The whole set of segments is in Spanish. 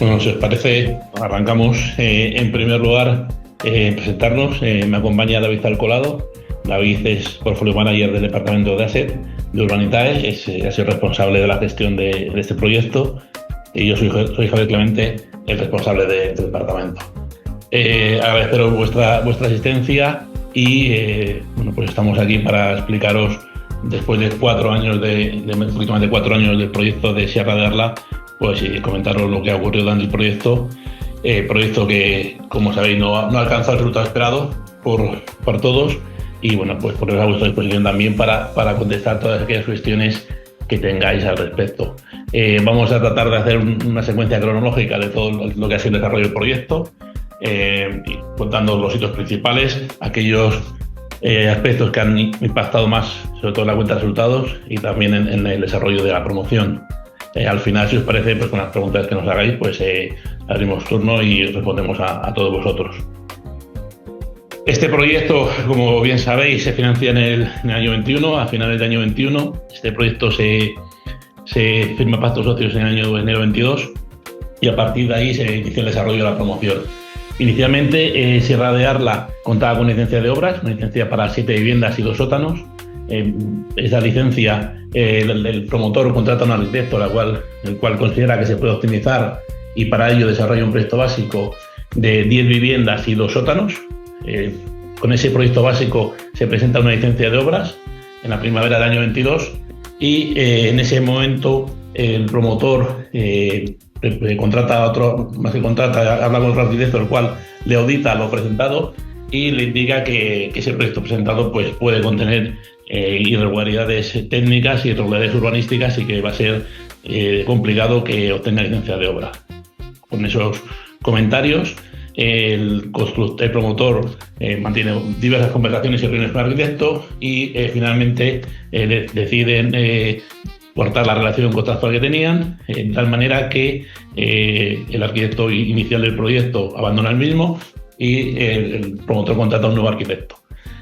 Bueno, si os parece, arrancamos. En primer lugar, presentarnos. Me acompaña David Alcolado. David es Portfolio Manager del Departamento de Asset de Urbanitae, ha sido responsable de la gestión de este proyecto, y yo soy Javier Clemente, el responsable del departamento. Agradeceros vuestra asistencia y bueno, pues estamos aquí para explicaros, después de 4 años un poquito más de 4 años del proyecto de Sierra de Arla, pues comentaros lo que ha ocurrido en el proyecto. Proyecto que, como sabéis, no ha alcanzado el resultado esperado por todos, y bueno, pues poneros a vuestra disposición también para contestar todas aquellas cuestiones que tengáis al respecto. Vamos a tratar de hacer una secuencia cronológica de todo lo que ha sido el desarrollo del proyecto, contando los hitos principales, aquellos aspectos que han impactado más, sobre todo en la cuenta de resultados y también en el desarrollo de la promoción. Al final, si os parece, pues con las preguntas que nos hagáis, pues abrimos turno y respondemos a todos vosotros. Este proyecto, como bien sabéis, se financia en el año 21, a finales del año 21. Este proyecto se firma pactos socios en el año enero 22, y a partir de ahí se inicia el desarrollo de la promoción. Inicialmente, Sierra de Arla contaba con licencia de obras, una licencia para 7 viviendas y 2 sótanos. Esa licencia, el promotor contrata a un arquitecto, el cual considera que se puede optimizar, y para ello desarrolla un proyecto básico de 10 viviendas y 2 sótanos. Con ese proyecto básico se presenta una licencia de obras en la primavera del año 22, y en ese momento el promotor habla con otro arquitecto, el cual le audita lo presentado y le indica que ese proyecto presentado pues puede contener irregularidades técnicas y irregularidades urbanísticas, y que va a ser complicado que obtenga licencia de obra. Con esos comentarios, el promotor mantiene diversas conversaciones y reuniones con el arquitecto, y finalmente deciden cortar la relación contractual que tenían, de tal manera que el arquitecto inicial del proyecto abandona el mismo, y el promotor contrata a un nuevo arquitecto.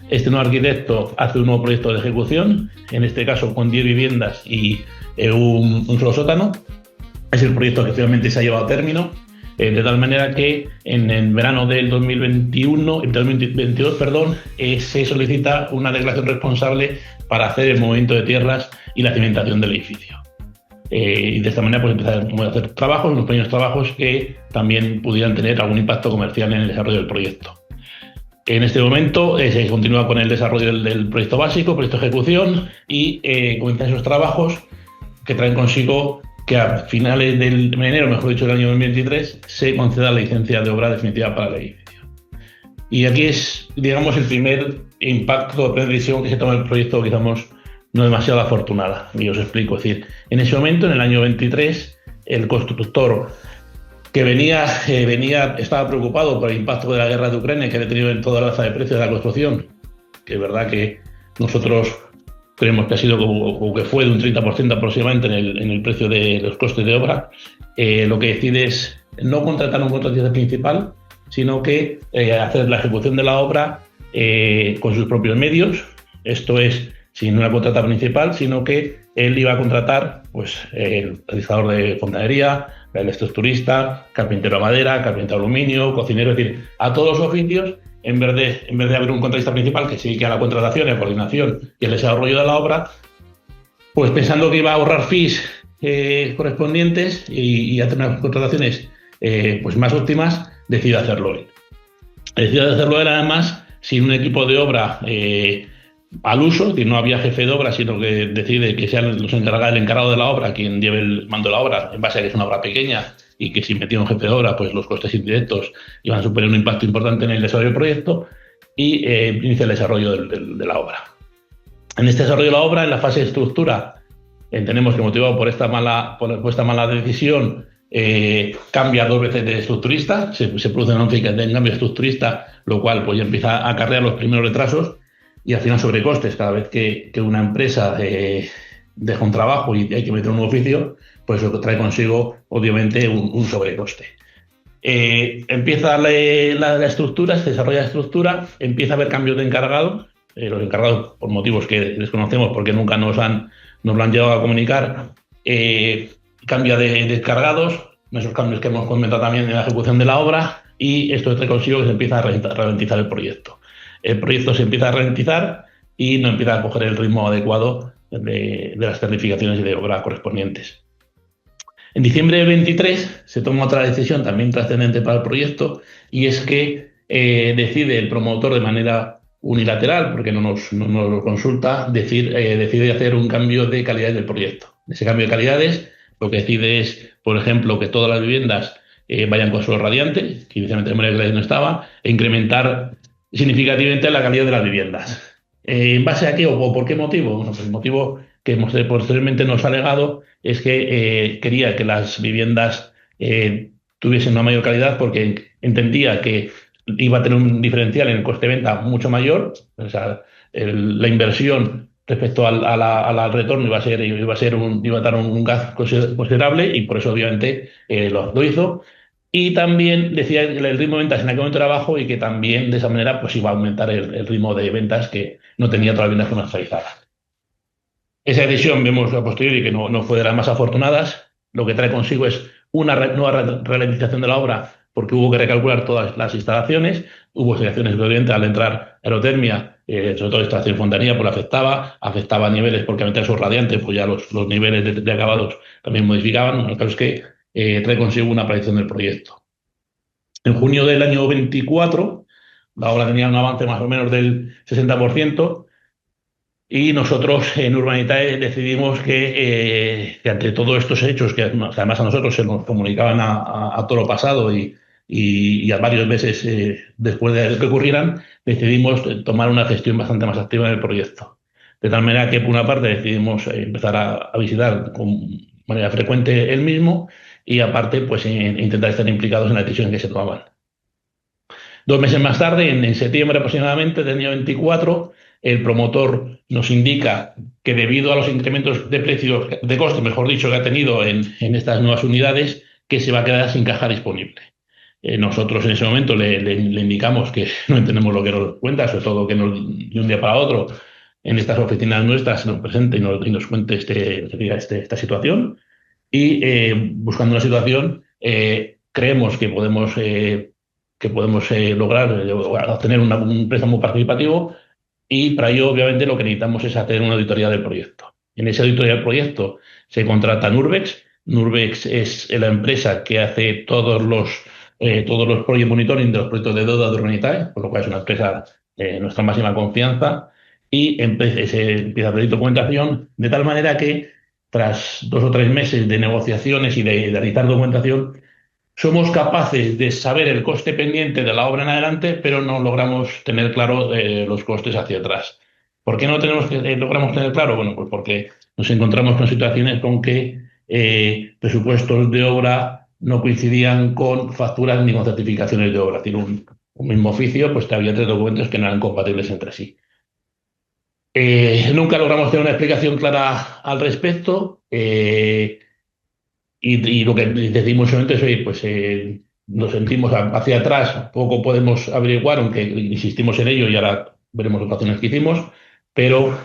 Este nuevo arquitecto hace un nuevo proyecto de ejecución, en este caso con 10 viviendas y un solo sótano. Es el proyecto que finalmente se ha llevado a término, de tal manera que en el verano del 2022, se solicita una declaración responsable para hacer el movimiento de tierras y la cimentación del edificio. Y de esta manera pues empezar a hacer trabajos, unos pequeños trabajos que también pudieran tener algún impacto comercial en el desarrollo del proyecto. En este momento se continúa con el desarrollo del proyecto básico, proyecto de ejecución, y comienzan esos trabajos que traen consigo que a finales de enero, mejor dicho, del año 2023, se conceda la licencia de obra definitiva para el edificio. Y aquí es, digamos, el primer impacto de primera decisión que se toma el proyecto, digamos, no demasiado afortunada. Y os explico. Es decir, en ese momento, en el año 23, el constructor que estaba preocupado por el impacto de la guerra de Ucrania, que había tenido en toda la alza de precios de la construcción, que es verdad que nosotros creemos que ha sido como que fue de un 30% aproximadamente en el precio de los costes de obra, lo que decide es no contratar un contratista principal, sino que hacer la ejecución de la obra con sus propios medios. Esto es, sin una contrata principal, sino que él iba a contratar pues, el realizador de fontanería, el estructurista, carpintero de madera, carpintero de aluminio, cocinero, es decir, a todos los oficios, en vez de haber un contratista principal que se dedique a la contratación, a la coordinación y el desarrollo de la obra, pues pensando que iba a ahorrar fees correspondientes y hacer unas contrataciones pues más óptimas, decide hacerlo él. Decide hacerlo él, además, sin un equipo de obra al uso, es decir, no había jefe de obra, sino que decide que sea el encargado de la obra quien lleve el mando de la obra, en base a que es una obra pequeña, y que si metía un jefe de obra, pues los costes indirectos iban a suponer un impacto importante en el desarrollo del proyecto, y inicia el desarrollo de la obra. En este desarrollo de la obra, en la fase de estructura, entendemos que motivado por esta mala decisión, cambia 2 veces de estructurista, se produce una noticia de cambio de estructurista, lo cual pues ya empieza a acarrear los primeros retrasos y al final sobrecostes. Cada vez que una empresa deja un trabajo y hay que meter un nuevo oficio, pues eso trae consigo obviamente un sobrecoste. Empieza la estructura, se desarrolla la estructura, empieza a haber cambios de encargado. Los encargados, por motivos que desconocemos porque nunca nos lo han llegado a comunicar, cambia de encargados, esos cambios que hemos comentado también en la ejecución de la obra, y esto trae consigo que se empieza a ralentizar el proyecto. El proyecto se empieza a ralentizar y no empieza a coger el ritmo adecuado de las certificaciones y de obra correspondientes. En diciembre del 23 se toma otra decisión también trascendente para el proyecto, y es que decide el promotor de manera unilateral, porque no nos lo consulta, decide hacer un cambio de calidad del proyecto. Ese cambio de calidades lo que decide es, por ejemplo, que todas las viviendas vayan con suelo radiante, que inicialmente no estaba, e incrementar significativamente la calidad de las viviendas. ¿En base a qué o por qué motivo? Bueno, pues el motivo que posteriormente nos ha alegado es que quería que las viviendas tuviesen una mayor calidad, porque entendía que iba a tener un diferencial en el coste de venta mucho mayor. O sea, la inversión respecto al retorno iba a dar un gas considerable, y por eso obviamente lo hizo. Y también decía que el ritmo de ventas en aquel momento era bajo, y que también de esa manera pues iba a aumentar el ritmo de ventas, que no tenía todas las viviendas comercializadas. Esa decisión vemos a posteriori que no fue de las más afortunadas. Lo que trae consigo es una nueva ralentización de la obra, porque hubo que recalcular todas las instalaciones. Hubo situaciones, obviamente, al entrar aerotermia, sobre todo instalación de fontanería, pues afectaba a niveles, porque al meter esos radiantes, pues ya los niveles de acabados también modificaban. El caso es que trae consigo una paralización del proyecto. En junio del año 24, la obra tenía un avance más o menos del 60%. Y nosotros en Urbanitae decidimos que ante todos estos hechos, que además a nosotros se nos comunicaban a toro pasado y a varios meses después de que ocurrieran, decidimos tomar una gestión bastante más activa en el proyecto. De tal manera que, por una parte, decidimos empezar a visitar con manera frecuente el mismo, y aparte, pues intentar estar implicados en las decisiones que se tomaban. 2 meses más tarde, en septiembre aproximadamente del año 24, el promotor nos indica que, debido a los incrementos de precios, de coste, mejor dicho, que ha tenido en estas nuevas unidades, que se va a quedar sin caja disponible. Nosotros en ese momento le indicamos que no entendemos lo que nos cuenta, sobre todo que de un día para otro en estas oficinas nuestras se nos presente y nos cuente esta situación. Y buscando una situación, creemos que podemos lograr obtener un préstamo participativo, y para ello, obviamente, lo que necesitamos es hacer una auditoría del proyecto. En esa auditoría del proyecto se contrata Nurbex. Nurbex es la empresa que hace todos los project monitoring de los proyectos de deuda de Urbanitae, por lo cual es una empresa de nuestra máxima confianza, y se empieza a pedir documentación, de tal manera que, tras 2 o 3 meses de negociaciones y de realizar documentación, somos capaces de saber el coste pendiente de la obra en adelante, pero no logramos tener claro los costes hacia atrás. ¿Por qué no logramos tener claro? Bueno, pues porque nos encontramos con situaciones con que presupuestos de obra no coincidían con facturas ni con certificaciones de obra. Tiene un mismo oficio, pues había 3 documentos que no eran compatibles entre sí. Nunca logramos tener una explicación clara al respecto. Y lo que decimos solamente es, oye, pues nos sentimos hacia atrás, poco podemos averiguar, aunque insistimos en ello y ahora veremos las acciones que hicimos, pero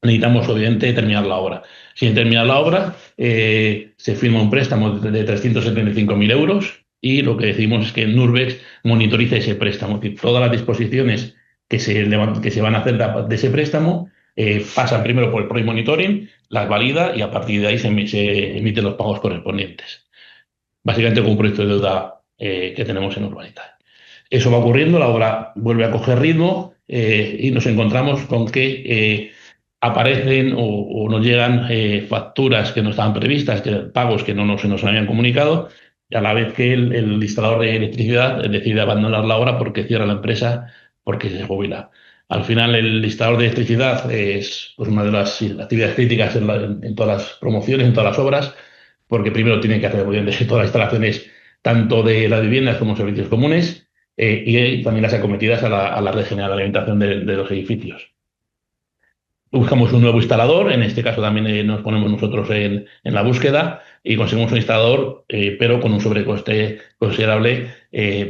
necesitamos, obviamente, terminar la obra. Sin terminar la obra, se firma un préstamo de 375.000 euros, y lo que decimos es que Nurbex monitoriza ese préstamo. Es decir, todas las disposiciones que se van a hacer de ese préstamo pasan primero por el Project Monitoring, las valida, y a partir de ahí se emiten los pagos correspondientes. Básicamente, con un proyecto de deuda que tenemos en Urbanitae. Eso va ocurriendo, la obra vuelve a coger ritmo, y nos encontramos con que aparecen o nos llegan facturas que no estaban previstas, pagos que no se nos habían comunicado, y a la vez que el instalador de electricidad decide abandonar la obra porque cierra la empresa, porque se jubila. Al final, el instalador de electricidad es, pues, una de las actividades críticas en todas las promociones, en todas las obras, porque primero tiene que hacer, obviamente, todas las instalaciones, tanto de las viviendas como servicios comunes, y también las acometidas a la red general de alimentación de los edificios. Buscamos un nuevo instalador, en este caso también nos ponemos nosotros en la búsqueda, y conseguimos un instalador, pero con un sobrecoste considerable,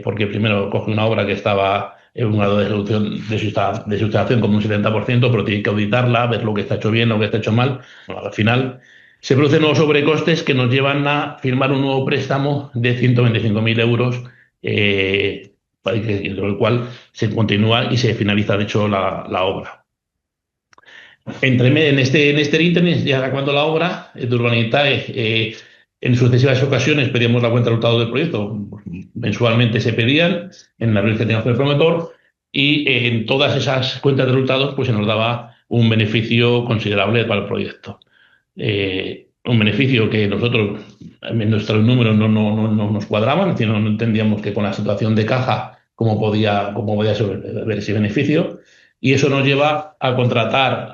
porque primero coge una obra que estaba en un grado de ejecución de su instalación como un 70%, pero tiene que auditarla, ver lo que está hecho bien, lo que está hecho mal. Bueno, al final Se producen nuevos sobrecostes que nos llevan a firmar un nuevo préstamo de 125.000 euros, con el cual se continúa y se finaliza, de hecho, la obra. En este ínterin, ya acabando la obra de Urbanitae, en sucesivas ocasiones pedíamos la cuenta de resultados del proyecto. Mensualmente se pedían en la realización del promotor y en todas esas cuentas de resultados pues se nos daba un beneficio considerable para el proyecto. Un beneficio que nosotros, en nuestros números, no nos cuadraban, es decir, no entendíamos que con la situación de caja cómo podía ver ese beneficio. Y eso nos lleva a contratar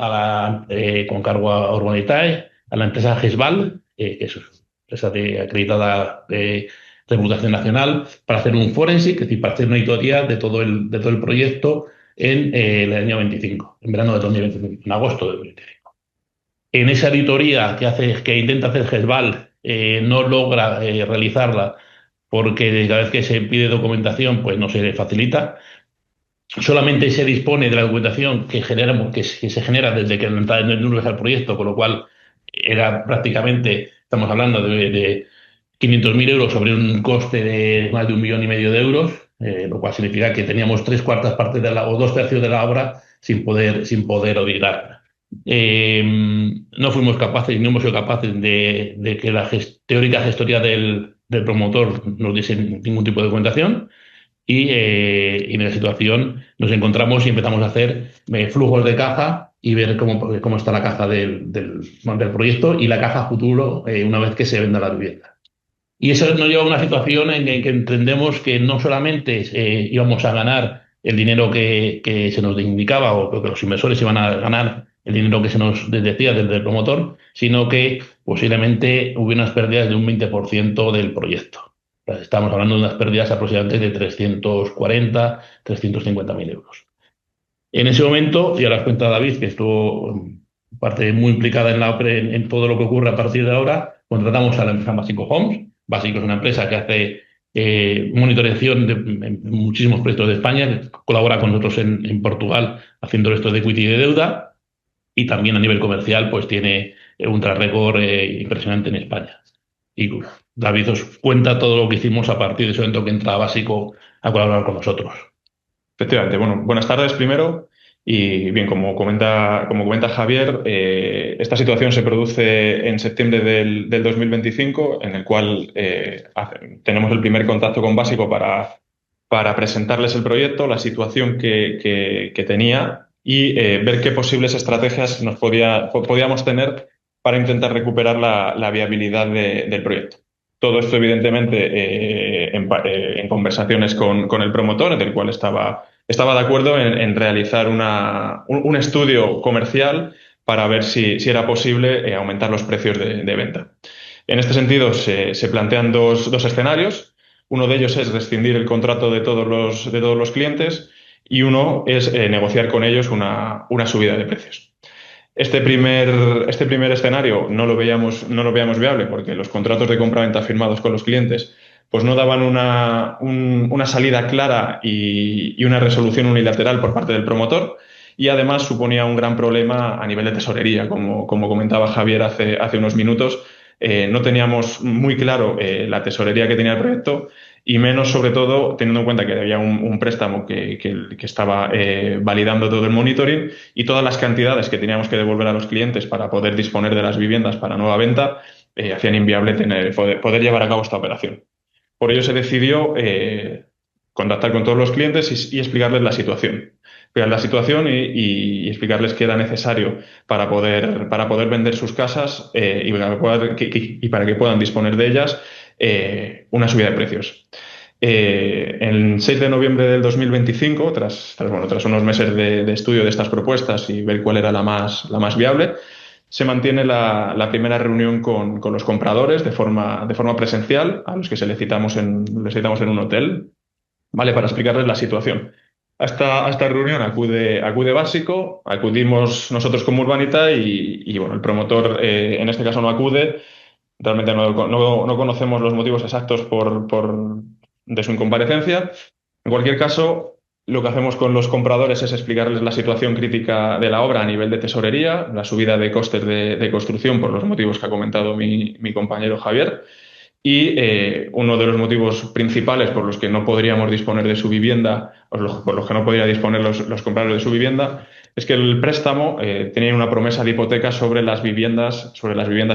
con cargo a Urbanitae a la empresa GESVAL, que es una empresa acreditada de reputación nacional, para hacer un forensic, es decir, para hacer una auditoría de todo el proyecto en el año 25, en verano de 2025, en agosto de 2025. En esa auditoría que intenta hacer GESVAL, no logra realizarla porque cada vez que se pide documentación pues no se facilita. Solamente se dispone de la documentación que se genera desde que entra en el proyecto, con lo cual era prácticamente, estamos hablando de 500.000 euros sobre un coste de más de 1,5 millones de euros, lo cual significa que teníamos tres cuartas partes o 2 tercios de la obra sin poder auditar. No fuimos capaces, no hemos sido capaces de que la teórica gestoría del promotor nos diese ningún tipo de documentación. Y en esa situación nos encontramos y empezamos a hacer flujos de caja y ver cómo está la caja del proyecto y la caja futuro una vez que se venda la vivienda. Y eso nos lleva a una situación en que entendemos que no solamente íbamos a ganar el dinero que se nos indicaba o que los inversores iban a ganar el dinero que se nos decía desde el promotor, sino que posiblemente hubiera unas pérdidas de un 20% del proyecto. Estamos hablando de unas pérdidas aproximadamente de 340, 350.000 euros. En ese momento, y ahora os cuenta David, que estuvo parte muy implicada en todo lo que ocurre a partir de ahora, contratamos a la empresa Básico Homes. Básico es una empresa que hace monitorización en muchísimos proyectos de España, que colabora con nosotros en Portugal haciendo esto de equity y de deuda, y también a nivel comercial pues tiene un track record impresionante en España. Y David os cuenta todo lo que hicimos a partir de ese momento que entra Básico a colaborar con nosotros. Efectivamente. Bueno, buenas tardes primero. Y bien, como comenta Javier, esta situación se produce en septiembre del 2025, en el cual tenemos el primer contacto con Básico para presentarles el proyecto, la situación que tenía y ver qué posibles estrategias podíamos tener para intentar recuperar la viabilidad del proyecto. Todo esto, evidentemente, en conversaciones con el promotor, en el cual estaba de acuerdo en realizar un estudio comercial para ver si era posible aumentar los precios de venta. En este sentido, se plantean dos escenarios. Uno de ellos es rescindir el contrato de todos los clientes y uno es negociar con ellos una subida de precios. Este primer escenario no lo veíamos viable porque los contratos de compra-venta firmados con los clientes pues no daban una salida clara y una resolución unilateral por parte del promotor, y además suponía un gran problema a nivel de tesorería. Como comentaba Javier hace unos minutos, no teníamos muy claro la tesorería que tenía el proyecto, y menos, sobre todo, teniendo en cuenta que había un préstamo que estaba validando todo el monitoring, y todas las cantidades que teníamos que devolver a los clientes para poder disponer de las viviendas para nueva venta hacían inviable poder llevar a cabo esta operación. Por ello se decidió contactar con todos los clientes y explicarles la situación. Y explicarles qué era necesario para poder vender sus casas y para que puedan disponer de ellas una subida de precios. El 6 de noviembre del 2025, tras unos meses de estudio de estas propuestas y ver cuál era la más viable, se mantiene la primera reunión con los compradores de forma presencial, a los que les citamos en un hotel, ¿vale? Para explicarles la situación. A esta reunión acude Básico, acudimos nosotros como Urbanita y bueno, el promotor en este caso no acude. Realmente no conocemos los motivos exactos de su incomparecencia. En cualquier caso, lo que hacemos con los compradores es explicarles la situación crítica de la obra a nivel de tesorería, la subida de costes de construcción por los motivos que ha comentado mi compañero Javier. Y uno de los motivos principales por los que no podríamos disponer de su vivienda, por los que no podrían disponer los compradores de su vivienda, es que el préstamo tenía una promesa de hipoteca sobre las viviendas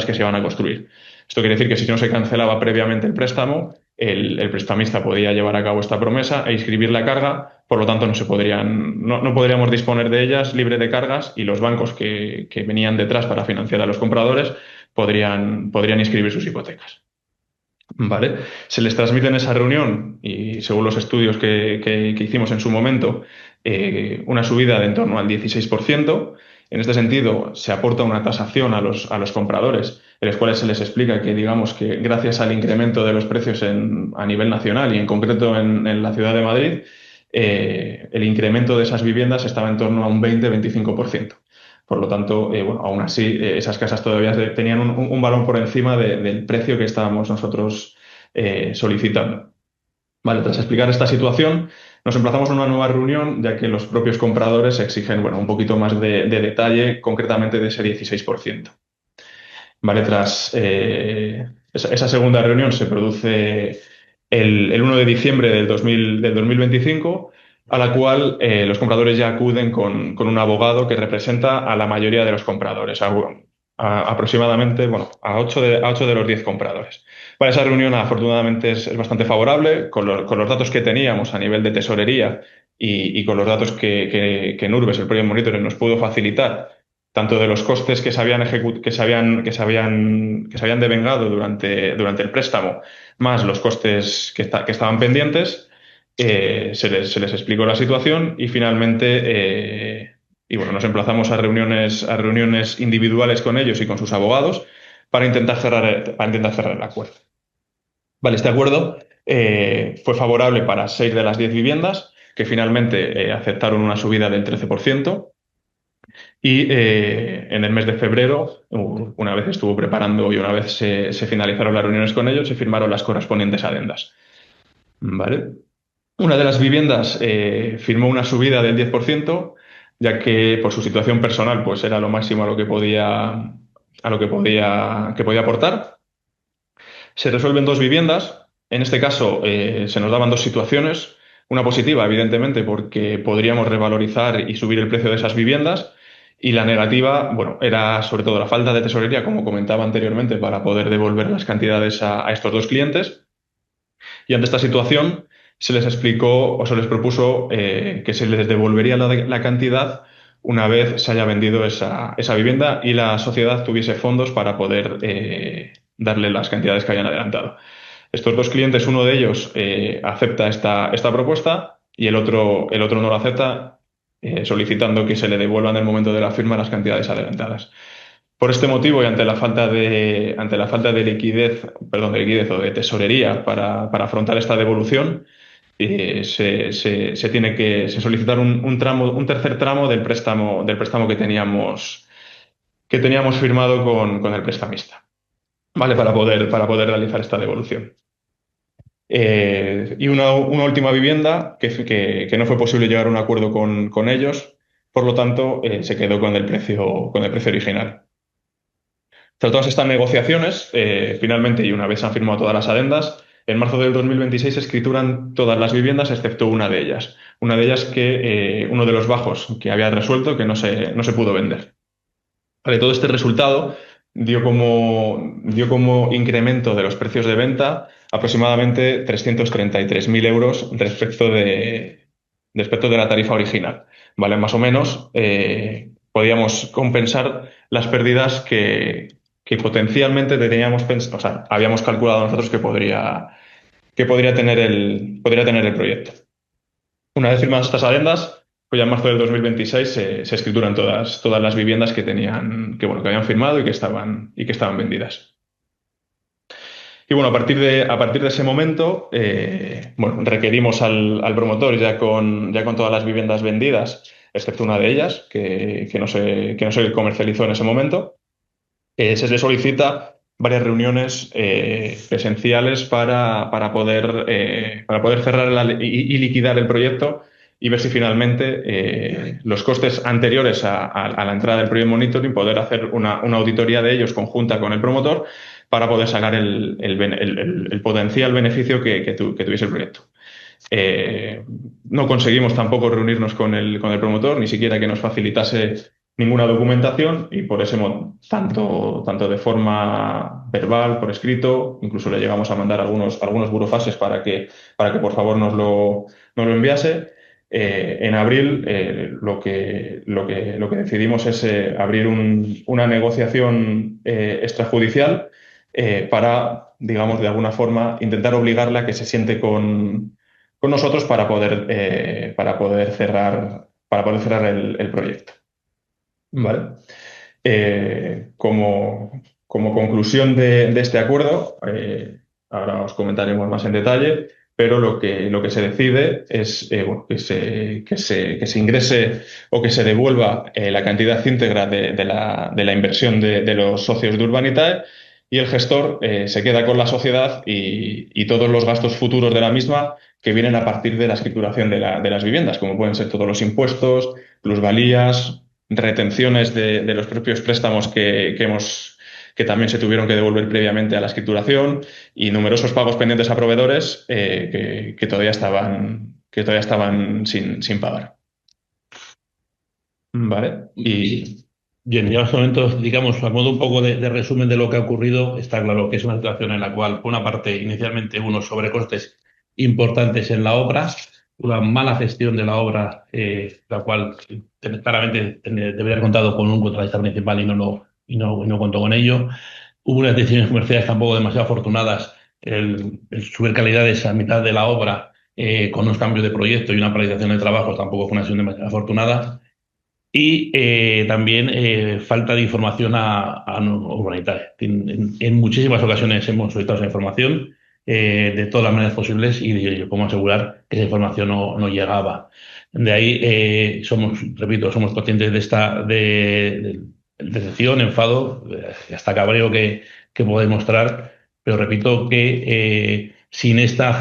que se iban a construir. Esto quiere decir que si no se cancelaba previamente el préstamo, el prestamista podía llevar a cabo esta promesa e inscribir la carga, por lo tanto no podríamos disponer de ellas libre de cargas y los bancos que venían detrás para financiar a los compradores podrían inscribir sus hipotecas. ¿Vale? Se les transmite en esa reunión y según los estudios que hicimos en su momento, una subida de en torno al 16%. En este sentido, se aporta una tasación a los compradores, en los cuales se les explica que, digamos, que gracias al incremento de los precios a nivel nacional y en concreto en la ciudad de Madrid, el incremento de esas viviendas estaba en torno a un 20-25%. Por lo tanto, bueno, aún así, esas casas todavía tenían un valor por encima del precio que estábamos nosotros solicitando. Vale, tras explicar esta situación, nos emplazamos a una nueva reunión, ya que los propios compradores exigen, bueno, un poquito más de detalle, concretamente de ese 16%. Vale, tras esa segunda reunión se produce el 1 de diciembre del 2025, a la cual los compradores ya acuden con un abogado que representa a la mayoría de los compradores, aproximadamente, bueno, a 8 de los 10 compradores. Vale, esa reunión afortunadamente es bastante favorable, con los datos que teníamos a nivel de tesorería y con los datos que Nurbes, el Project Monitoring, nos pudo facilitar tanto de los costes que se habían devengado durante el préstamo, más los costes que estaban pendientes, se les explicó la situación y finalmente, y bueno, nos emplazamos a reuniones individuales con ellos y con sus abogados para intentar cerrar el acuerdo. Vale, este acuerdo fue favorable para 6 de las 10 viviendas, que finalmente aceptaron una subida del 13%. Y en el mes de febrero, una vez estuvo preparando y una vez se finalizaron las reuniones con ellos, se firmaron las correspondientes adendas. ¿Vale? Una de las viviendas firmó una subida del 10%, ya que por su situación personal pues era lo máximo que podía aportar. Se resuelven 2 viviendas. En este caso se nos daban 2 situaciones. Una positiva, evidentemente, porque podríamos revalorizar y subir el precio de esas viviendas. Y la negativa, bueno, era sobre todo la falta de tesorería, como comentaba anteriormente, para poder devolver las cantidades a estos 2 clientes. Y ante esta situación se les explicó o se les propuso que se les devolvería la cantidad una vez se haya vendido esa vivienda y la sociedad tuviese fondos para poder darle las cantidades que habían adelantado. Estos 2 clientes, uno de ellos acepta esta propuesta y el otro no lo acepta, solicitando que se le devuelvan en el momento de la firma las cantidades adelantadas. Por este motivo y ante la falta de liquidez, perdón, de liquidez o de tesorería para afrontar esta devolución, se tiene que solicitar un tercer tramo del préstamo que teníamos firmado con el prestamista, ¿vale? Para poder realizar esta devolución. Y una última vivienda que no fue posible llegar a un acuerdo con ellos, por lo tanto, se quedó con el precio original. Tras todas estas negociaciones, finalmente, y una vez se han firmado todas las adendas, en marzo del 2026 se escrituran todas las viviendas excepto una de ellas. Una de ellas que uno de los bajos que había resuelto que no se pudo vender. Vale, todo este resultado dio como incremento de los precios de venta aproximadamente 333.000 euros respecto de la tarifa original. ¿Vale? Más o menos podíamos compensar las pérdidas que potencialmente habíamos calculado nosotros que podría tener el proyecto. Una vez firmadas estas adendas, pues ya en marzo del 2026 se escrituran todas las viviendas que habían firmado y que estaban vendidas. Y bueno, a partir de ese momento, requerimos al promotor ya con todas las viviendas vendidas, excepto una de ellas, que no se comercializó en ese momento. Se le solicita varias reuniones presenciales para poder cerrar y liquidar el proyecto y ver si finalmente los costes anteriores a la entrada del Project Monitoring, poder hacer una auditoría de ellos conjunta con el promotor para poder sacar el potencial beneficio que tuviese el proyecto. No conseguimos tampoco reunirnos con el promotor, ni siquiera que nos facilitase ninguna documentación, y por ese modo, tanto de forma verbal, por escrito, incluso le llegamos a mandar algunos burofaxes para que por favor nos lo enviase. En abril lo que decidimos es abrir una negociación extrajudicial para, digamos, de alguna forma intentar obligarla a que se siente con nosotros para poder cerrar el proyecto. ¿Vale? Como conclusión de este acuerdo, ahora os comentaremos más en detalle, pero lo que se decide es que se ingrese o que se devuelva la cantidad íntegra de la inversión de los socios de Urbanitae, y el gestor se queda con la sociedad y todos los gastos futuros de la misma, que vienen a partir de la escrituración de las viviendas, como pueden ser todos los impuestos, plusvalías, retenciones de los propios préstamos que también se tuvieron que devolver previamente a la escrituración, y numerosos pagos pendientes a proveedores que todavía estaban sin pagar. ¿Vale? Y bien, ya en estos momentos, digamos, a modo un poco de resumen de lo que ha ocurrido, está claro que es una situación en la cual, por una parte, inicialmente unos sobrecostes importantes en la obra, una mala gestión de la obra, la cual claramente debería haber contado con un contratista principal y no contó con ello. Hubo unas decisiones comerciales tampoco demasiado afortunadas, el subir calidades a mitad de la obra, con unos cambios de proyecto y una paralización de trabajo, tampoco fue una decisión demasiado afortunada. Y también falta de información a Urbanitae. En muchísimas ocasiones hemos solicitado esa información de todas las maneras posibles, y cómo asegurar que esa información no llegaba. De ahí repito, somos conscientes de esta decepción, enfado, hasta cabreo que puede mostrar, pero repito que sin esta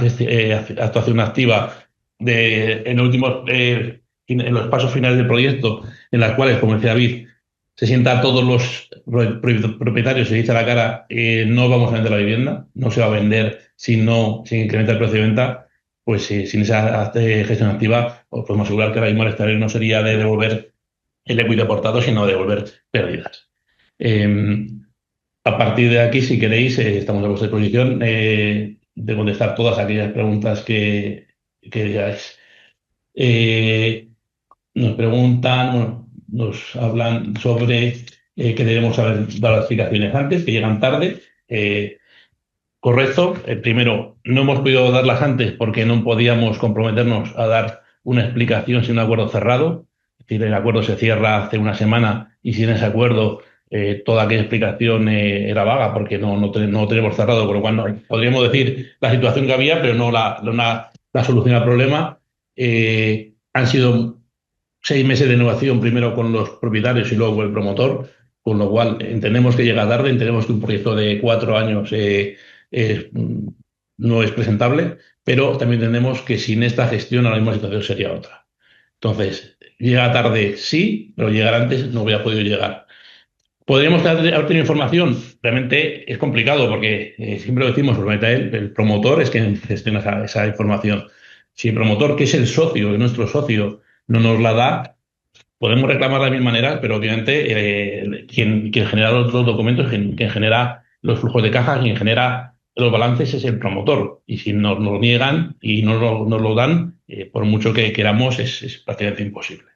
actuación activa en los últimos en los pasos finales del proyecto, en las cuales, como decía David, se sienta a todos los propietarios, se dice a la cara, no vamos a vender la vivienda, no se va a vender sin incrementar el precio de venta, pues sin esa gestión activa, os podemos asegurar que ahora mismo el escenario no sería de devolver el equity aportado, sino de devolver pérdidas. A partir de aquí, si queréis, estamos a vuestra disposición de contestar todas aquellas preguntas que digáis. Nos preguntan, bueno, nos hablan sobre que debemos haber dado las explicaciones antes, que llegan tarde. Correcto. Primero, no hemos podido darlas antes porque no podíamos comprometernos a dar una explicación sin un acuerdo cerrado. Es decir, el acuerdo se cierra hace una semana y sin ese acuerdo toda aquella explicación era vaga, porque no tenemos cerrado, con lo cual podríamos decir la situación que había, pero no la solución al problema. Han sido 6 meses de innovación, primero con los propietarios y luego con el promotor, con lo cual entendemos que llega tarde, entendemos que un proyecto de 4 años no es presentable, pero también entendemos que sin esta gestión ahora mismo la situación sería otra. Entonces, llega tarde sí, pero llegar antes no hubiera podido llegar. ¿Podríamos haber tenido información? Realmente es complicado, porque siempre lo decimos, el promotor es quien gestiona esa información. Si el promotor, que es el socio, nuestro socio, no nos la da, podemos reclamar de la misma manera, pero obviamente quien genera los documentos, quien genera los flujos de caja, quien genera los balances es el promotor. Y si nos lo niegan y no nos lo dan, por mucho que queramos, es prácticamente imposible.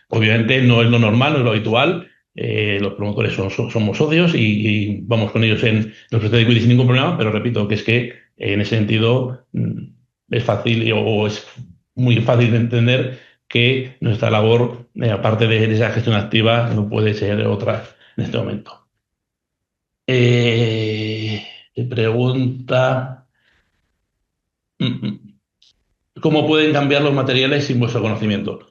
Obviamente no es lo normal, no es lo habitual. Los promotores somos socios y vamos con ellos en los procesos de equity sin ningún problema, pero repito que es que en ese sentido es fácil o es muy fácil de entender que nuestra labor, aparte de esa gestión activa, no puede ser otra en este momento. Pregunta: ¿cómo pueden cambiar los materiales sin vuestro conocimiento?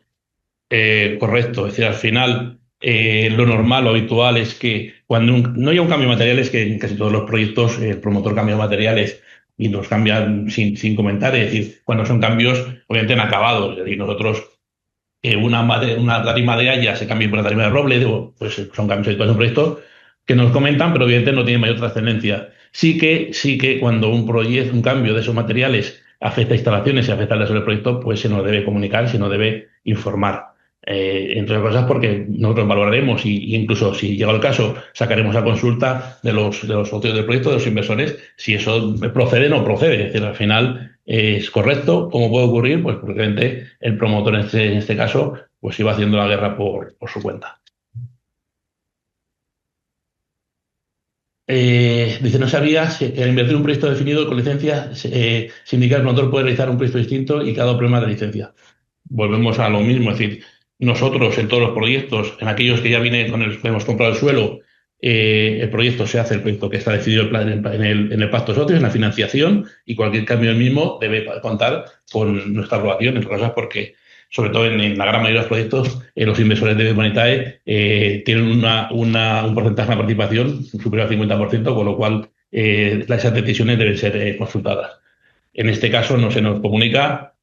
Correcto, es decir, al final lo normal, lo habitual es que cuando no haya un cambio de materiales, que en casi todos los proyectos el promotor cambia materiales y los cambia sin comentar, es decir, cuando son cambios obviamente en acabados, es decir, nosotros que una tarima de haya se cambie por una tarima de roble, pues son cambios habituales en un proyecto que nos comentan, pero evidentemente no tiene mayor trascendencia. Sí que cuando un cambio de esos materiales afecta a instalaciones y afecta al resto del proyecto, pues se nos debe comunicar, se nos debe informar. Entre otras cosas porque nosotros valoraremos y incluso si llega el caso sacaremos a consulta de los socios del proyecto, de los inversores, si eso procede o no procede. Es decir, al final es correcto. ¿Cómo puede ocurrir? Pues probablemente el promotor en este caso pues iba haciendo la guerra por su cuenta. Dice, no sabía que al invertir un proyecto definido con licencia, se indica que el promotor puede realizar un proyecto distinto y cada problema de licencia. Volvemos a lo mismo, es decir, nosotros en todos los proyectos, en aquellos que ya viene con hemos comprado el suelo, el proyecto se hace, el proyecto que está decidido en el pacto social, en la financiación, y cualquier cambio del mismo debe contar con nuestra aprobación, entre otras cosas porque, sobre todo en la gran mayoría de los proyectos, los inversores de Humanitae tienen un porcentaje de participación superior al 50%, con lo cual esas decisiones deben ser consultadas. En este caso no se nos comunica.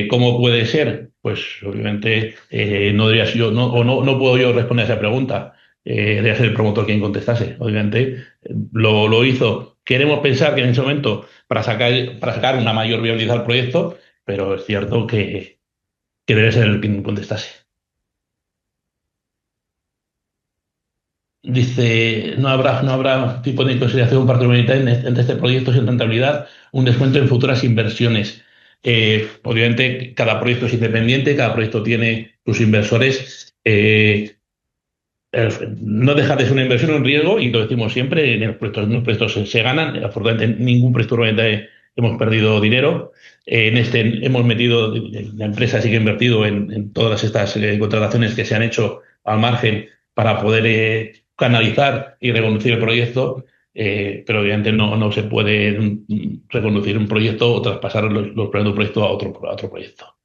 ¿Cómo puede ser? Pues obviamente no debería ser yo, no, o no puedo yo responder a esa pregunta. Debería ser el promotor quien contestase. Obviamente lo hizo. Queremos pensar que en ese momento para sacar una mayor viabilidad al proyecto, pero es cierto que debe ser el quien contestase. Dice, no habrá tipo de consideración para humanitaria entre este proyecto sin rentabilidad, un descuento en futuras inversiones. Obviamente, cada proyecto es independiente, cada proyecto tiene sus inversores. No deja de ser una inversión, un riesgo, y lo decimos siempre, en los proyectos se ganan. Afortunadamente, en ningún proyecto realmente hemos perdido dinero. En este hemos metido, la empresa sí que ha invertido en todas estas contrataciones que se han hecho al margen para poder canalizar y reconducir el proyecto, pero obviamente no se puede reconducir un proyecto o traspasar los planes de un proyecto a otro proyecto.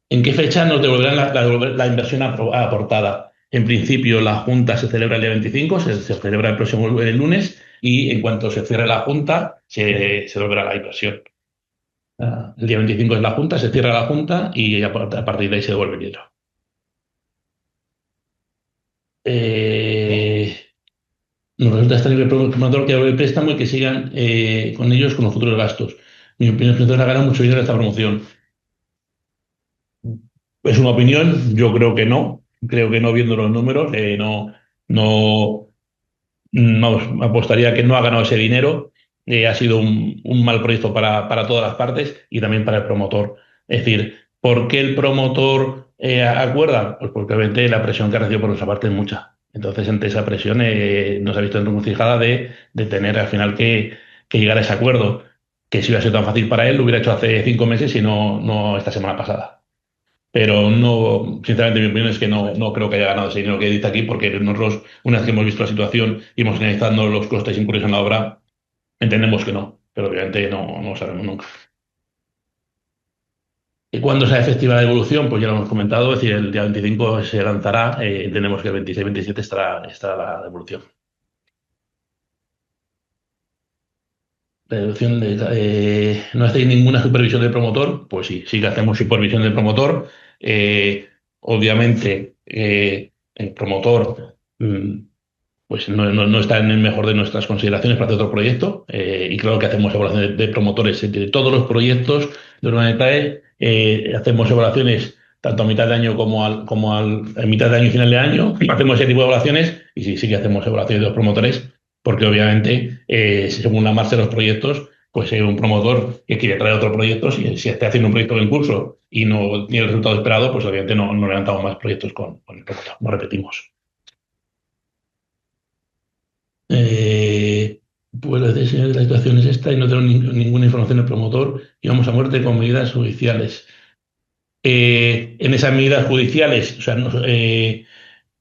¿En qué fecha nos devolverán la inversión aportada? En principio, la Junta se celebra el día 25, se celebra el próximo lunes, y en cuanto se cierre la Junta, se devolverá la inversión. El día 25 es la Junta, se cierra la Junta y a partir de ahí se devuelve el dinero. Eh, Nos resulta extraño que el promotor que abre el préstamo y que sigan con ellos con los futuros gastos. Mi opinión es que entonces ha ganado mucho dinero esta promoción. Es una opinión, yo creo que no viendo los números, no, no apostaría que no ha ganado ese dinero. Ha sido un mal proyecto para todas las partes y también para el promotor. Es decir, ¿por qué el promotor acuerda? Pues porque obviamente la presión que ha recibido por nuestra parte es mucha. Entonces, ante esa presión nos ha visto encrucijada de tener al final que llegar a ese acuerdo, que si hubiera sido tan fácil para él, lo hubiera hecho hace 5 meses y no esta semana pasada. Pero no, sinceramente, mi opinión es que no creo que haya ganado ese dinero que dice aquí, porque nosotros, una vez que hemos visto la situación y hemos analizado los costes incurridos en la obra, entendemos que no, pero obviamente no sabemos nunca. ¿Y cuándo será efectiva la devolución? Pues ya lo hemos comentado, es decir, el día 25 se lanzará, entendemos que el 26-27 estará la devolución. La devolución ¿no hacéis ninguna supervisión del promotor? Pues sí que hacemos supervisión del promotor. Obviamente, el promotor pues no está en el mejor de nuestras consideraciones para hacer otro proyecto, y claro que hacemos evaluaciones de promotores de todos los proyectos de Urbanitae. Hacemos evaluaciones tanto a mitad de año a mitad de año y final de año. Hacemos ese tipo de evaluaciones y sí que hacemos evaluaciones de los promotores, porque obviamente según la marcha de los proyectos, pues un promotor que quiere traer otro proyecto, si está haciendo un proyecto en curso y no tiene el resultado esperado, pues obviamente no levantamos más proyectos con el promotor, no repetimos. Eh, pues la situación es esta y no tengo ninguna información del promotor y vamos a muerte con medidas judiciales. En esas medidas judiciales, o sea,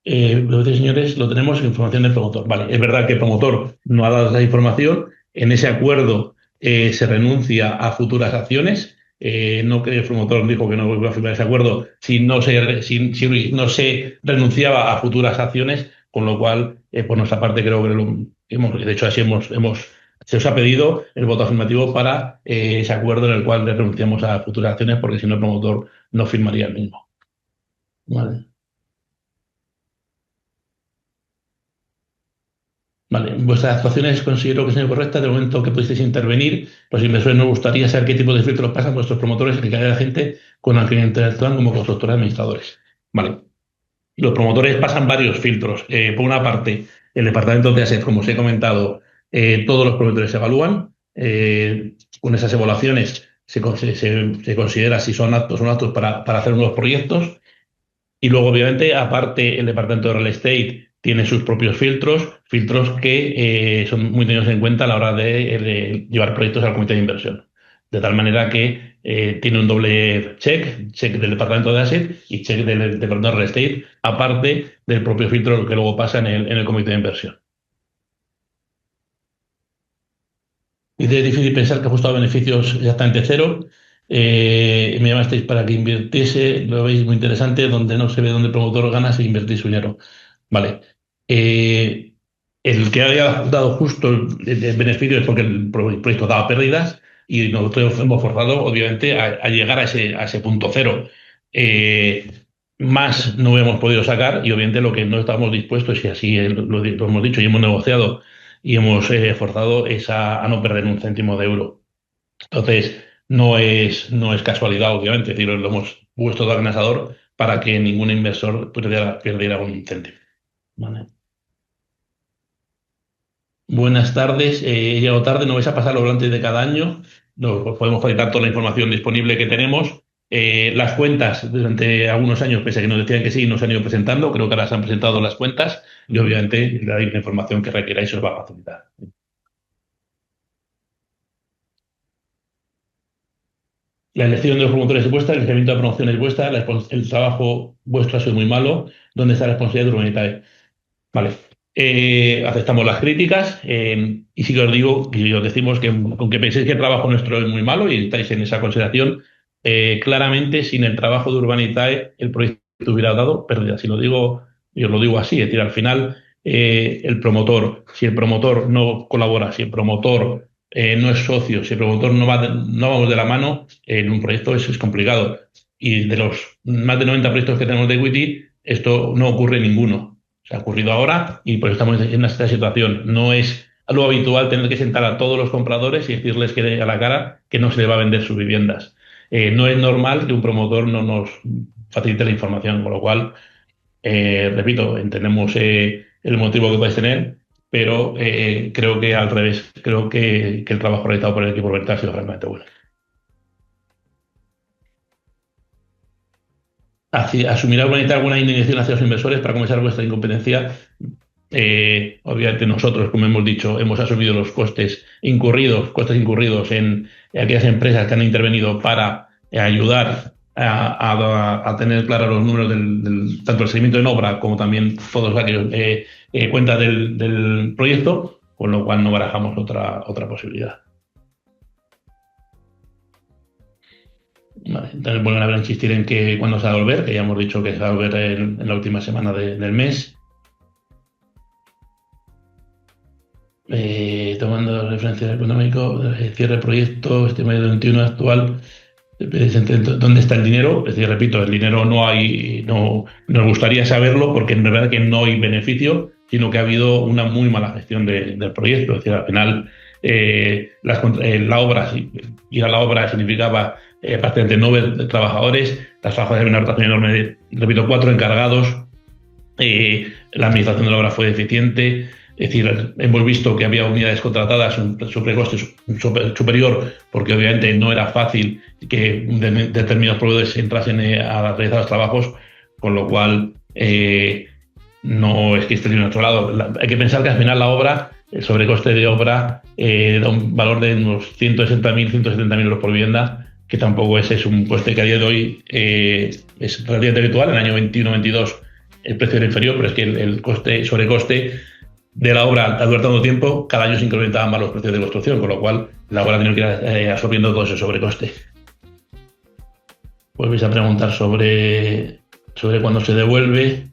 señores, lo tenemos en información del promotor. Vale, es verdad que el promotor no ha dado esa información. En ese acuerdo se renuncia a futuras acciones. No que el promotor dijo que no iba a firmar ese acuerdo si no se renunciaba a futuras acciones, con lo cual, por nuestra parte, creo que de hecho así hemos se os ha pedido el voto afirmativo para ese acuerdo en el cual le renunciamos a futuras acciones, porque si no el promotor no firmaría el mismo. Vale. Vale, vuestras actuaciones considero que son correctas. De momento que pudisteis intervenir, los inversores nos gustaría saber qué tipo de filtros pasan vuestros promotores y cada gente con la que interactúan como constructores administradores. Vale. Los promotores pasan varios filtros. Por una parte, el departamento de Asset, como os he comentado, todos los promotores se evalúan. Con esas evaluaciones se considera si son aptos o no aptos para hacer nuevos proyectos. Y luego, obviamente, aparte, el departamento de Real Estate tiene sus propios filtros que son muy tenidos en cuenta a la hora de llevar proyectos al comité de inversión. De tal manera que tiene un doble check del departamento de Asset y check del departamento de Real Estate, aparte del propio filtro que luego pasa en el comité de inversión. Y es difícil pensar que ha ajustado beneficios exactamente cero. Me llamasteis para que invirtiese, lo veis muy interesante, donde no se ve dónde el promotor gana si invertís su dinero. Vale. El que haya dado justo el beneficio es porque el proyecto daba pérdidas y nosotros hemos forzado, obviamente, a llegar a ese punto cero. Más no hemos podido sacar y, obviamente, lo que no estamos dispuestos, y así lo hemos dicho y hemos negociado y hemos forzado, es a no perder un céntimo de euro. Entonces, no es casualidad, obviamente, es decir, lo hemos puesto todo en asador para que ningún inversor perdiera un céntimo. Vale. Buenas tardes. He llegado tarde, no vais a pasar los balances de cada año. Nos podemos facilitar toda la información disponible que tenemos. Las cuentas, durante algunos años, pese a que nos decían que sí, nos han ido presentando. Creo que ahora se han presentado las cuentas y, obviamente, la información que requeráis os va a facilitar. La elección de los promotores es vuestra, el seguimiento de la promoción es vuestra, el trabajo vuestro ha sido muy malo. ¿Dónde está la responsabilidad de Urbanitae? Vale. Aceptamos las críticas y sí que os digo y os decimos que, aunque penséis que el trabajo nuestro es muy malo y estáis en esa consideración, claramente sin el trabajo de Urbanitae el proyecto hubiera dado pérdidas. Si lo digo, yo lo digo así, es decir, al final el promotor, si el promotor no colabora, si el promotor no es socio, si el promotor no vamos de la mano, en un proyecto eso es complicado. Y de los más de 90 proyectos que tenemos de equity, esto no ocurre en ninguno. Se ha ocurrido ahora y pues estamos en esta situación. No es algo habitual tener que sentar a todos los compradores y decirles que a la cara que no se le va a vender sus viviendas. No es normal que un promotor no nos facilite la información, con lo cual, repito, entendemos el motivo que podéis tener, pero creo que al revés, creo que el trabajo realizado por el equipo Urbanitae ha sido realmente bueno. ¿Asumirá Urbanitae alguna indemnización hacia los inversores para compensar vuestra incompetencia? Obviamente nosotros, como hemos dicho, hemos asumido los costes incurridos en aquellas empresas que han intervenido para ayudar a tener claros los números tanto el seguimiento en obra como también todos aquellos cuentas del proyecto, con lo cual no barajamos otra posibilidad. Vale, entonces vuelven a insistir en que cuándo se va a volver, que ya hemos dicho que se va a volver en la última semana del mes. Tomando referencia económico, cierre proyecto, estimado del 21 actual, ¿dónde está el dinero? Es decir, repito, el dinero no hay, no nos gustaría saberlo porque en verdad que no hay beneficio, sino que ha habido una muy mala gestión del proyecto. Es decir, al final la obra, ir a la obra significaba prácticamente 9 trabajadores, las trabajadores había una rotación enorme, repito, 4 encargados, la administración de la obra fue deficiente. Es decir, hemos visto que había unidades contratadas, un sobrecoste superior, porque obviamente no era fácil que determinados proveedores entrasen a realizar los trabajos, con lo cual no es que esté de nuestro lado. Hay que pensar que al final la obra, el sobrecoste de obra, da un valor de unos 170.000 euros por vivienda, que tampoco ese es un coste que a día de hoy es relativamente habitual. En el año 21-22 el precio era inferior, pero es que el sobrecoste de la obra, al durar tanto tiempo, cada año se incrementaban más los precios de construcción, con lo cual la obra tiene que ir absorbiendo todo ese sobrecoste. Pues vais a preguntar sobre cuándo se devuelve.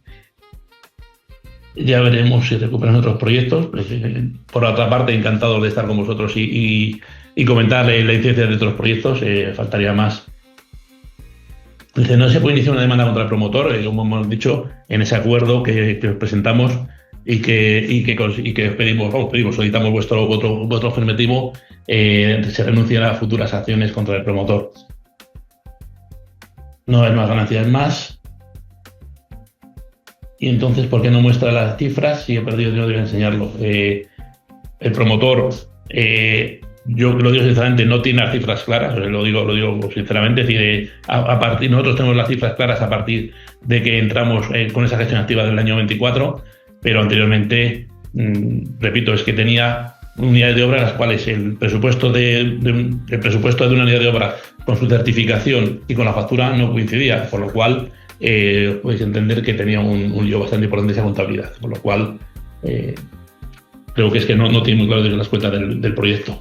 Ya veremos si recuperan otros proyectos. Por otra parte, encantado de estar con vosotros y comentar la incidencia de otros proyectos. Faltaría más. Dice, no se puede iniciar una demanda contra el promotor, como hemos dicho, en ese acuerdo que os presentamos y que os pedimos, solicitamos vuestro voto afirmativo, se renuncia a futuras acciones contra el promotor. No es más ganancias más. Y entonces, ¿por qué no muestra las cifras? Si he perdido dinero, debe enseñarlo. El promotor, yo lo digo sinceramente, no tiene las cifras claras, lo digo sinceramente. Es decir, nosotros tenemos las cifras claras a partir de que entramos con esa gestión activa del año 24, pero anteriormente, repito, es que tenía unidades de obra en las cuales el presupuesto de una unidad de obra con su certificación y con la factura no coincidía, por lo cual podéis entender que tenía un lío bastante importante esa contabilidad, por lo cual creo que es que no tiene muy claro las cuentas del proyecto.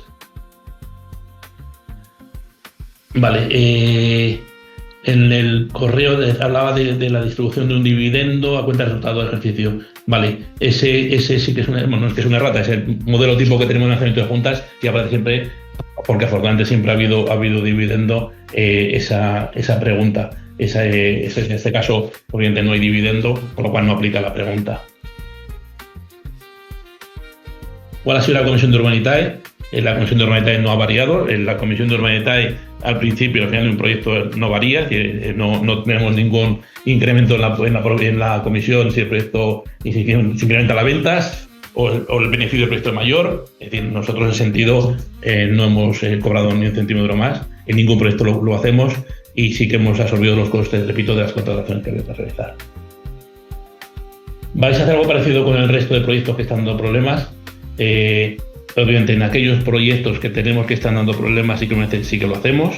Vale, en el correo hablaba de la distribución de un dividendo a cuenta de resultado del ejercicio. Vale, ese sí que es una errata, es el modelo tipo que tenemos en el nacimiento de juntas y aparece siempre, porque afortunadamente siempre ha habido dividendo, esa pregunta. En este caso, obviamente no hay dividendo, por lo cual no aplica la pregunta. ¿Cuál ha sido la comisión de Urbanitae? La comisión de Urbanitae no ha variado. La comisión de Urbanitae al principio, al final de un proyecto no varía, no tenemos ningún incremento en la comisión si el proyecto se incrementa las ventas o el beneficio del proyecto es mayor. Es decir, nosotros en ese sentido no hemos cobrado ni un centímetro más. En ningún proyecto lo hacemos y sí que hemos absorbido los costes, repito, de las contrataciones que había que realizar. ¿Vais a hacer algo parecido con el resto de proyectos que están dando problemas? Obviamente en aquellos proyectos que tenemos que están dando problemas sí que lo hacemos.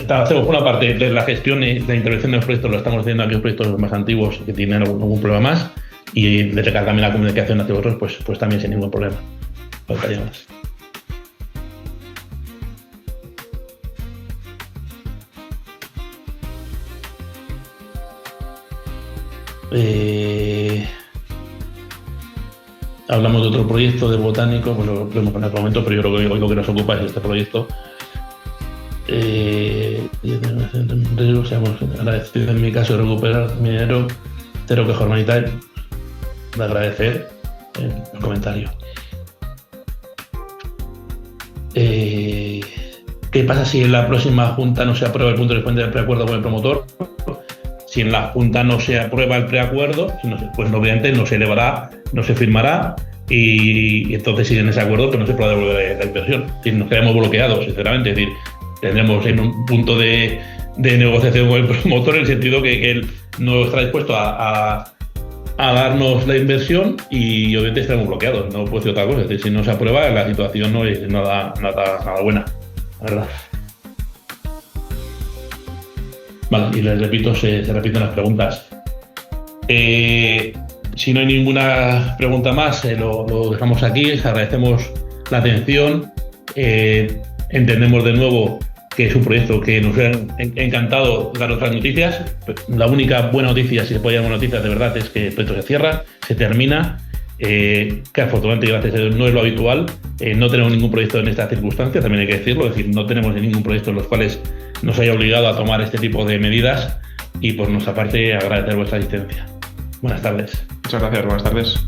Hacemos una parte de la gestión y la intervención de los proyectos, lo estamos haciendo en aquellos proyectos más antiguos que tienen algún problema más, y de recargar también la comunicación hacia vosotros, pues también sin ningún problema. Faltaría más. Hablamos de otro proyecto de botánico, pues lo vemos en el momento, pero yo creo que hoy lo que nos ocupa es este proyecto. Seamos agradecidos en mi caso de recuperar mi dinero, cero que Urbanitae, de agradecer el comentario. ¿Qué pasa si en la próxima junta no se aprueba el punto de fuente del preacuerdo con el promotor? Si en la junta no se aprueba el preacuerdo, pues obviamente no se elevará, no se firmará y entonces si en ese acuerdo pues no se podrá devolver la inversión. Si nos quedamos bloqueados, sinceramente, es decir, tendremos en un punto de negociación con el promotor en el sentido que él no está dispuesto a darnos la inversión y obviamente estaremos bloqueados, no puedo decir otra cosa. Es decir, si no se aprueba, la situación no es nada buena, la verdad. Vale, y les repito, se repiten las preguntas. Si no hay ninguna pregunta más, lo dejamos aquí. Les agradecemos la atención. Entendemos de nuevo que es un proyecto que nos ha encantado dar otras noticias. La única buena noticia, si se puede llamar noticia de verdad, es que el proyecto se cierra, se termina. Que afortunadamente, gracias a Dios, no es lo habitual. No tenemos ningún proyecto en estas circunstancias, también hay que decirlo. Es decir, no tenemos ningún proyecto en los cuales nos haya obligado a tomar este tipo de medidas y por nuestra parte agradecer vuestra asistencia. Buenas tardes. Muchas gracias, buenas tardes.